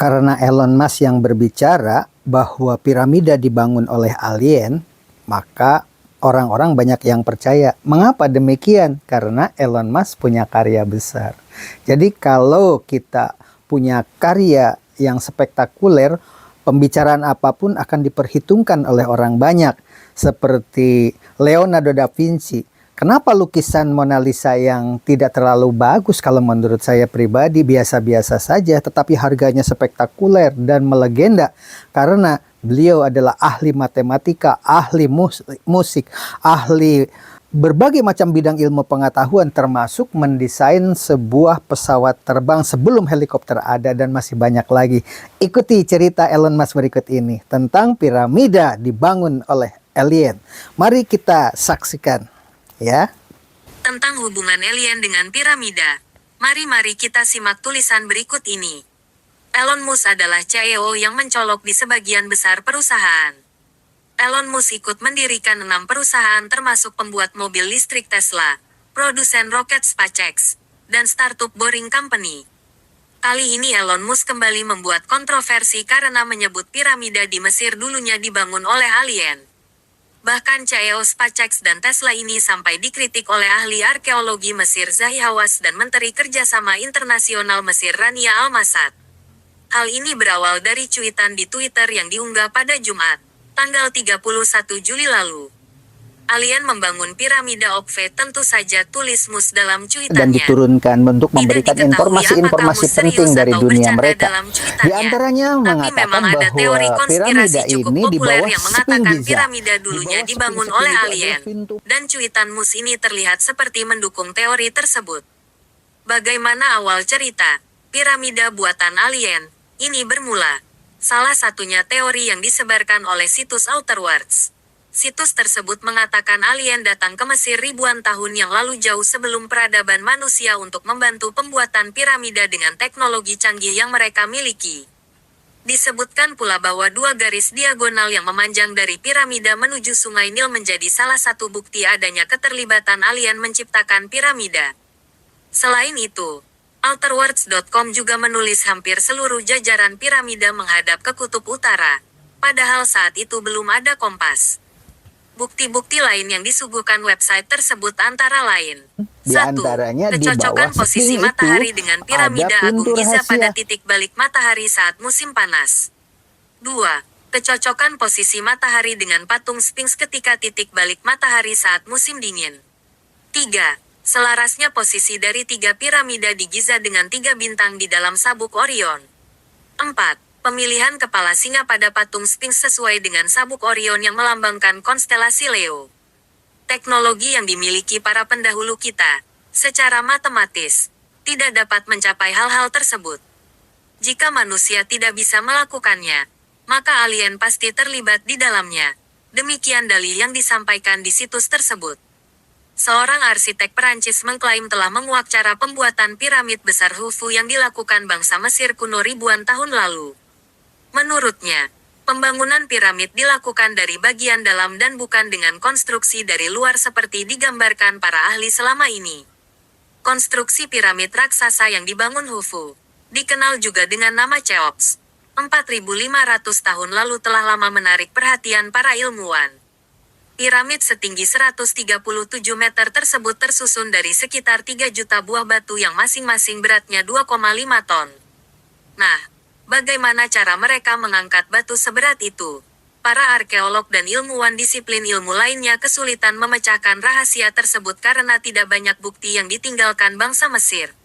Karena Elon Musk yang berbicara bahwa piramida dibangun oleh alien, maka orang-orang banyak yang percaya. Mengapa demikian? Karena Elon Musk punya karya besar. Jadi kalau kita punya karya yang spektakuler, pembicaraan apapun akan diperhitungkan oleh orang banyak. Seperti Leonardo da Vinci. Kenapa lukisan Mona Lisa yang tidak terlalu bagus kalau menurut saya pribadi biasa-biasa saja, tetapi harganya spektakuler dan melegenda karena beliau adalah ahli matematika, ahli musik, ahli berbagai macam bidang ilmu pengetahuan, termasuk mendesain sebuah pesawat terbang sebelum helikopter ada dan masih banyak lagi. Ikuti cerita Elon Musk berikut ini tentang piramida dibangun oleh alien. Mari kita saksikan. Ya. Tentang hubungan alien dengan piramida. Mari kita simak tulisan berikut ini. Elon Musk adalah CEO yang mencolok di sebagian besar perusahaan. Elon Musk ikut mendirikan 6 perusahaan termasuk pembuat mobil listrik Tesla, produsen roket SpaceX, dan startup Boring Company. Kali ini Elon Musk kembali membuat kontroversi karena menyebut piramida di Mesir dulunya dibangun oleh alien. Bahkan CEO SpaceX dan Tesla ini sampai dikritik oleh ahli arkeologi Mesir Zahi Hawass dan Menteri Kerjasama Internasional Mesir Rania Al-Masad. Hal ini berawal dari cuitan di Twitter yang diunggah pada Jumat, tanggal 31 Juli lalu. Alien membangun piramida Okfe, tentu saja tulis Musk dalam cuitannya. Dan diturunkan untuk memberikan informasi-informasi penting dari dunia mereka. Di antaranya mengatakan bahwa piramida ini di bawah Sphinx Giza. Piramida dulunya dibangun oleh alien. Dan cuitan Musk ini terlihat seperti mendukung teori tersebut. Bagaimana awal cerita piramida buatan alien ini bermula? Salah satunya teori yang disebarkan oleh situs Outer Worlds. Situs tersebut mengatakan alien datang ke Mesir ribuan tahun yang lalu jauh sebelum peradaban manusia untuk membantu pembuatan piramida dengan teknologi canggih yang mereka miliki. Disebutkan pula bahwa 2 garis diagonal yang memanjang dari piramida menuju Sungai Nil menjadi salah satu bukti adanya keterlibatan alien menciptakan piramida. Selain itu, Outerworlds.com juga menulis hampir seluruh jajaran piramida menghadap ke kutub utara, padahal saat itu belum ada kompas. Bukti-bukti lain yang disuguhkan website tersebut antara lain. 1. Kecocokan posisi matahari dengan piramida Agung Giza pada titik balik matahari saat musim panas. 2. Kecocokan posisi matahari dengan patung Sphinx ketika titik balik matahari saat musim dingin. 3. Selarasnya posisi dari 3 piramida di Giza dengan 3 bintang di dalam sabuk Orion. 4. Pemilihan kepala singa pada patung Sphinx sesuai dengan sabuk Orion yang melambangkan konstelasi Leo. Teknologi yang dimiliki para pendahulu kita, secara matematis, tidak dapat mencapai hal-hal tersebut. Jika manusia tidak bisa melakukannya, maka alien pasti terlibat di dalamnya. Demikian dalih yang disampaikan di situs tersebut. Seorang arsitek Perancis mengklaim telah menguak cara pembuatan piramid besar Khufu yang dilakukan bangsa Mesir kuno ribuan tahun lalu. Menurutnya, pembangunan piramid dilakukan dari bagian dalam dan bukan dengan konstruksi dari luar seperti digambarkan para ahli selama ini. Konstruksi piramid raksasa yang dibangun Khufu, dikenal juga dengan nama Cheops, 4.500 tahun lalu telah lama menarik perhatian para ilmuwan. Piramid setinggi 137 meter tersebut tersusun dari sekitar 3 juta buah batu yang masing-masing beratnya 2,5 ton. Nah, bagaimana cara mereka mengangkat batu seberat itu? Para arkeolog dan ilmuwan disiplin ilmu lainnya kesulitan memecahkan rahasia tersebut karena tidak banyak bukti yang ditinggalkan bangsa Mesir.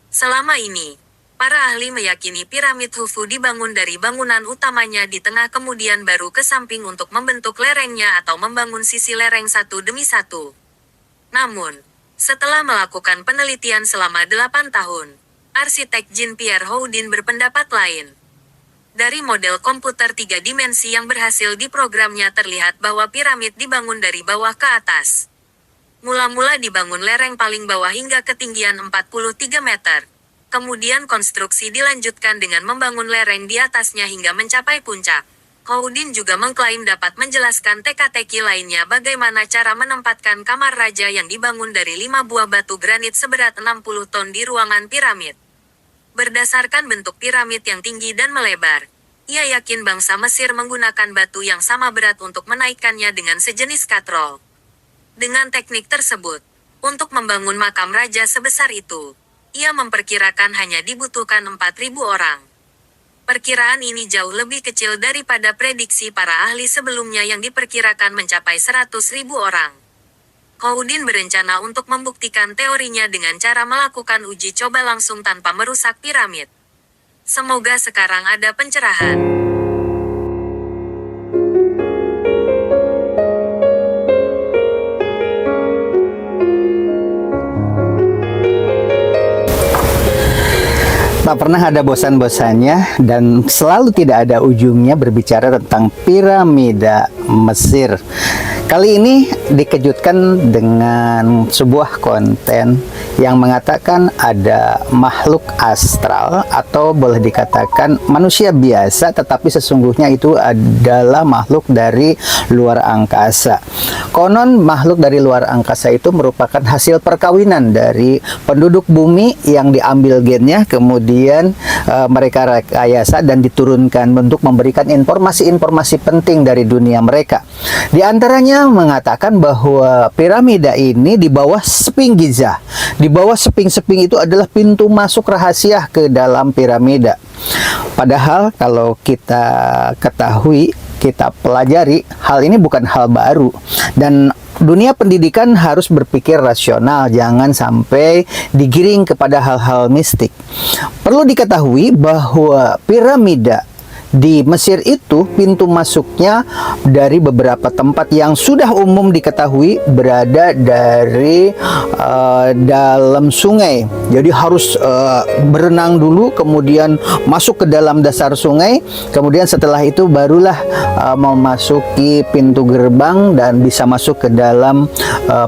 Selama ini, para ahli meyakini piramid Khufu dibangun dari bangunan utamanya di tengah kemudian baru ke samping untuk membentuk lerengnya atau membangun sisi lereng satu demi satu. Namun, setelah melakukan penelitian selama 8 tahun, arsitek Jean-Pierre Houdin berpendapat lain. Dari model komputer 3 dimensi yang berhasil diprogramnya terlihat bahwa piramid dibangun dari bawah ke atas. Mula-mula dibangun lereng paling bawah hingga ketinggian 43 meter. Kemudian konstruksi dilanjutkan dengan membangun lereng di atasnya hingga mencapai puncak. Houdin juga mengklaim dapat menjelaskan teka-teki lainnya bagaimana cara menempatkan kamar raja yang dibangun dari 5 buah batu granit seberat 60 ton di ruangan piramid. Berdasarkan bentuk piramid yang tinggi dan melebar, ia yakin bangsa Mesir menggunakan batu yang sama berat untuk menaikkannya dengan sejenis katrol. Dengan teknik tersebut, untuk membangun makam raja sebesar itu, ia memperkirakan hanya dibutuhkan 4.000 orang. Perkiraan ini jauh lebih kecil daripada prediksi para ahli sebelumnya yang diperkirakan mencapai 100.000 orang. Houdin berencana untuk membuktikan teorinya dengan cara melakukan uji coba langsung tanpa merusak piramid. Semoga sekarang ada pencerahan. Tak pernah ada bosan-bosannya dan selalu tidak ada ujungnya berbicara tentang piramida Mesir. Kali ini dikejutkan dengan sebuah konten yang mengatakan ada makhluk astral atau boleh dikatakan manusia biasa, tetapi sesungguhnya itu adalah makhluk dari luar angkasa. Konon makhluk dari luar angkasa itu merupakan hasil perkawinan dari penduduk bumi yang diambil gennya, kemudian mereka rekayasa dan diturunkan untuk memberikan informasi-informasi penting dari dunia mereka. Di antaranya mengatakan bahwa piramida ini di bawah Sphinx Giza. Di bawah Sphinx itu adalah pintu masuk rahasia ke dalam piramida. Padahal kalau kita ketahui, kita pelajari, hal ini bukan hal baru. Dan dunia pendidikan harus berpikir rasional, jangan sampai digiring kepada hal-hal mistik. Perlu diketahui bahwa piramida di Mesir itu pintu masuknya dari beberapa tempat yang sudah umum diketahui berada dari dalam sungai. Jadi harus berenang dulu, kemudian masuk ke dalam dasar sungai, kemudian setelah itu barulah memasuki pintu gerbang dan bisa masuk ke dalam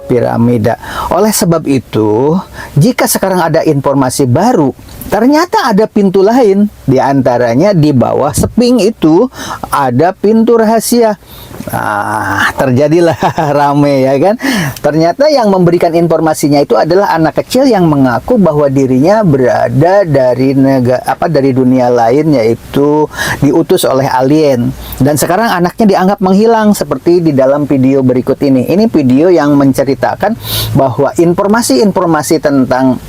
piramida. Oleh sebab itu, jika sekarang ada informasi baru, ternyata ada pintu lain, di antaranya di bawah Sphinx itu ada pintu rahasia. Nah, terjadilah rame ya kan. Ternyata yang memberikan informasinya itu adalah anak kecil yang mengaku bahwa dirinya berada dari dari dunia lain, yaitu diutus oleh alien. Dan sekarang anaknya dianggap menghilang seperti di dalam video berikut ini. Ini video yang menceritakan bahwa informasi-informasi tentang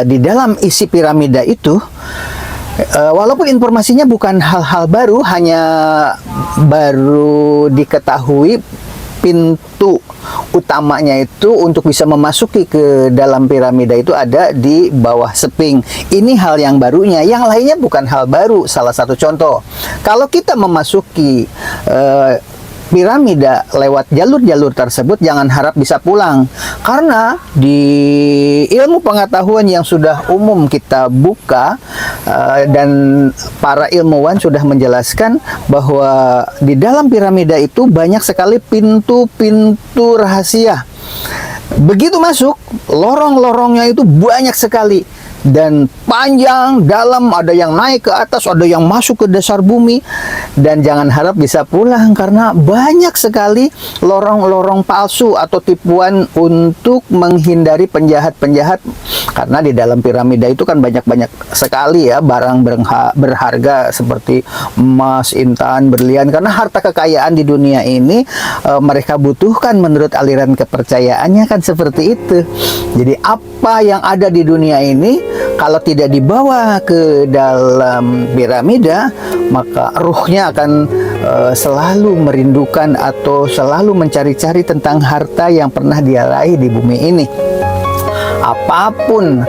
di dalam isi piramida itu, walaupun informasinya bukan hal-hal baru, hanya baru diketahui pintu utamanya itu untuk bisa memasuki ke dalam piramida itu ada di bawah Sphinx. Ini hal yang barunya, yang lainnya bukan hal baru. Salah satu contoh, kalau kita memasuki piramida lewat jalur-jalur tersebut, jangan harap bisa pulang, karena di ilmu pengetahuan yang sudah umum kita buka dan para ilmuwan sudah menjelaskan bahwa di dalam piramida itu banyak sekali pintu-pintu rahasia. Begitu masuk, lorong-lorongnya itu banyak sekali dan panjang, dalam, ada yang naik ke atas, ada yang masuk ke dasar bumi. Dan jangan harap bisa pulang, karena banyak sekali lorong-lorong palsu atau tipuan untuk menghindari penjahat-penjahat. Karena di dalam piramida itu kan banyak-banyak sekali ya barang berharga seperti emas, intan, berlian. Karena harta kekayaan di dunia ini mereka butuhkan menurut aliran kepercayaannya kan seperti itu. Jadi apa yang ada di dunia ini kalau tidak dibawa ke dalam piramida, maka ruhnya akan selalu merindukan atau selalu mencari-cari tentang harta yang pernah dia raih di bumi ini. Apapun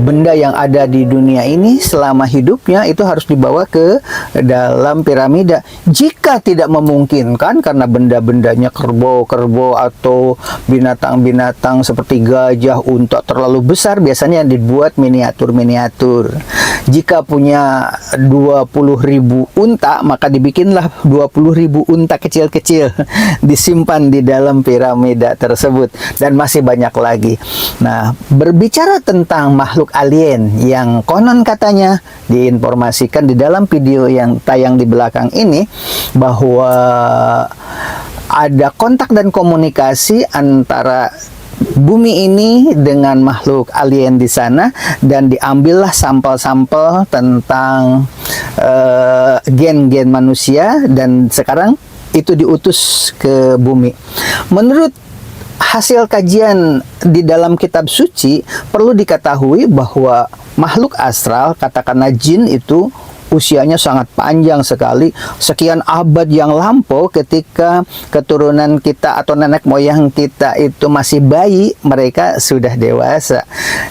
benda yang ada di dunia ini selama hidupnya itu harus dibawa ke dalam piramida. Jika tidak memungkinkan karena benda-bendanya kerbau-kerbau atau binatang-binatang seperti gajah, unta terlalu besar, biasanya dibuat miniatur-miniatur. Jika punya 20.000 unta, maka dibikinlah 20.000 unta kecil-kecil disimpan di dalam piramida tersebut, dan masih banyak lagi. Nah, berbicara tentang makhluk alien yang konon katanya diinformasikan di dalam video yang tayang di belakang ini, bahwa ada kontak dan komunikasi antara bumi ini dengan makhluk alien di sana, dan diambillah sampel-sampel tentang gen-gen manusia, dan sekarang itu diutus ke bumi. Menurut hasil kajian di dalam kitab suci, perlu diketahui bahwa makhluk astral, katakanlah jin, itu usianya sangat panjang sekali, sekian abad yang lampau. Ketika keturunan kita atau nenek moyang kita itu masih bayi, mereka sudah dewasa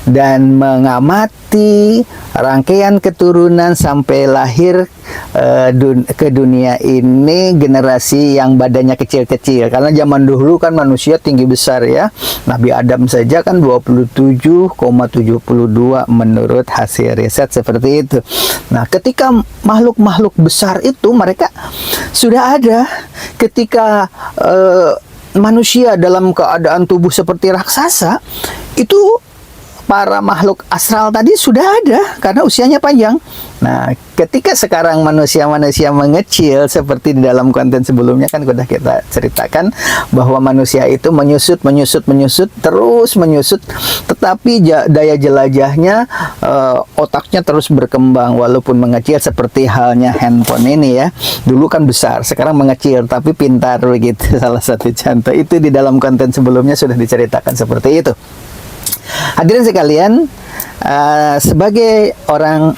dan mengamati rangkaian keturunan sampai lahir ke dunia ini generasi yang badannya kecil-kecil. Karena zaman dulu kan manusia tinggi besar ya. Nabi Adam saja kan 27,72 menurut hasil riset seperti itu. Nah, ketika makhluk-makhluk besar itu mereka sudah ada ketika manusia dalam keadaan tubuh seperti raksasa, itu para makhluk astral tadi sudah ada karena usianya panjang. Nah, ketika sekarang manusia-manusia mengecil seperti di dalam konten sebelumnya kan sudah kita ceritakan bahwa manusia itu menyusut, terus menyusut, tetapi daya jelajahnya, otaknya terus berkembang walaupun mengecil, seperti halnya handphone ini ya. Dulu kan besar, sekarang mengecil tapi pintar begitu. Salah satu contoh itu di dalam konten sebelumnya sudah diceritakan seperti itu. Hadirin sekalian, sebagai orang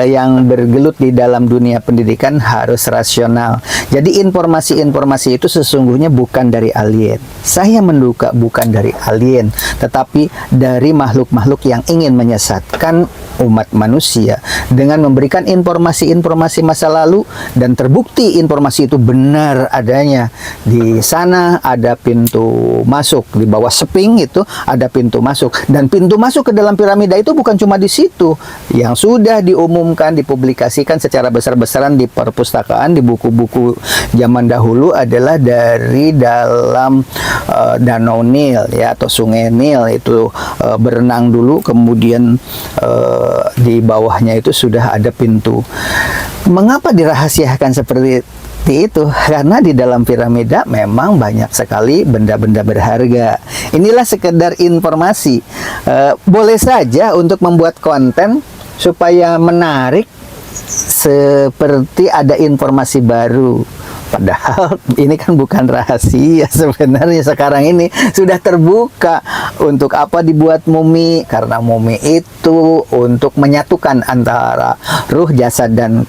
yang bergelut di dalam dunia pendidikan harus rasional. Jadi informasi-informasi itu sesungguhnya bukan dari alien. Saya menduga bukan dari alien, tetapi dari makhluk-makhluk yang ingin menyesatkan umat manusia dengan memberikan informasi-informasi masa lalu, dan terbukti informasi itu benar adanya. Di sana ada pintu masuk, di bawah seping itu ada pintu masuk, dan pintu masuk ke dalam piramida itu bukan cuma di situ. Yang sudah diumumkan, dipublikasikan secara besar-besaran di perpustakaan, di buku-buku zaman dahulu adalah dari dalam danau Nil ya, atau sungai Nil itu berenang dulu, kemudian di bawahnya itu sudah ada pintu. Mengapa dirahasiakan seperti itu? Karena di dalam piramida memang banyak sekali benda-benda berharga. Inilah sekedar informasi. Boleh saja untuk membuat konten supaya menarik, seperti ada informasi baru. Padahal ini kan bukan rahasia sebenarnya. Sekarang ini sudah terbuka. Untuk apa dibuat mumi? Karena mumi itu untuk menyatukan antara ruh, jasad, dan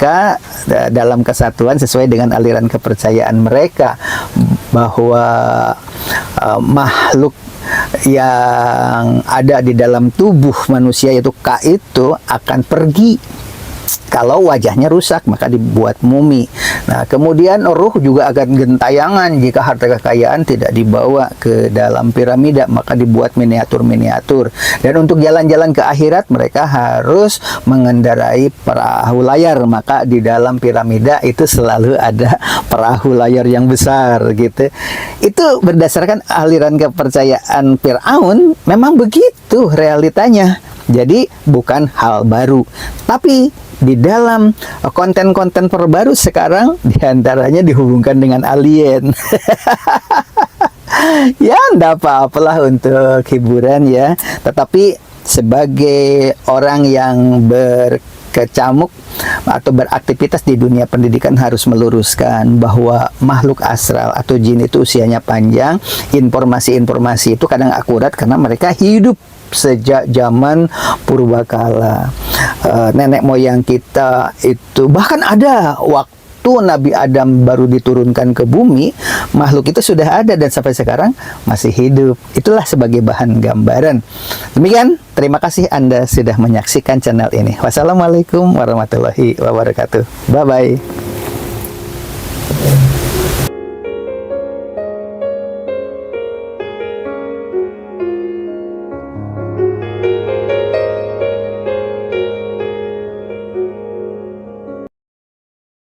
dalam kesatuan sesuai dengan aliran kepercayaan mereka, bahwa makhluk yang ada di dalam tubuh manusia yaitu itu akan pergi kalau wajahnya rusak, maka dibuat mumi. Nah, kemudian ruh juga akan gentayangan jika harta kekayaan tidak dibawa ke dalam piramida, maka dibuat miniatur-miniatur. Dan untuk jalan-jalan ke akhirat, mereka harus mengendarai perahu layar, maka di dalam piramida itu selalu ada perahu layar yang besar gitu. Itu berdasarkan aliran kepercayaan Firaun, memang begitu realitanya. Jadi bukan hal baru. Tapi di dalam konten-konten terbaru sekarang, diantaranya dihubungkan dengan alien. Ya, enggak apa-apalah untuk hiburan ya. Tetapi sebagai orang yang berkecamuk atau beraktivitas di dunia pendidikan harus meluruskan bahwa makhluk astral atau jin itu usianya panjang. Informasi-informasi itu kadang akurat karena mereka hidup sejak zaman purbakala. Nenek moyang kita itu, bahkan ada waktu Nabi Adam baru diturunkan ke bumi, makhluk itu sudah ada dan sampai sekarang masih hidup. Itulah sebagai bahan gambaran. Demikian, terima kasih Anda sudah menyaksikan channel ini. Wassalamualaikum warahmatullahi wabarakatuh. Bye-bye.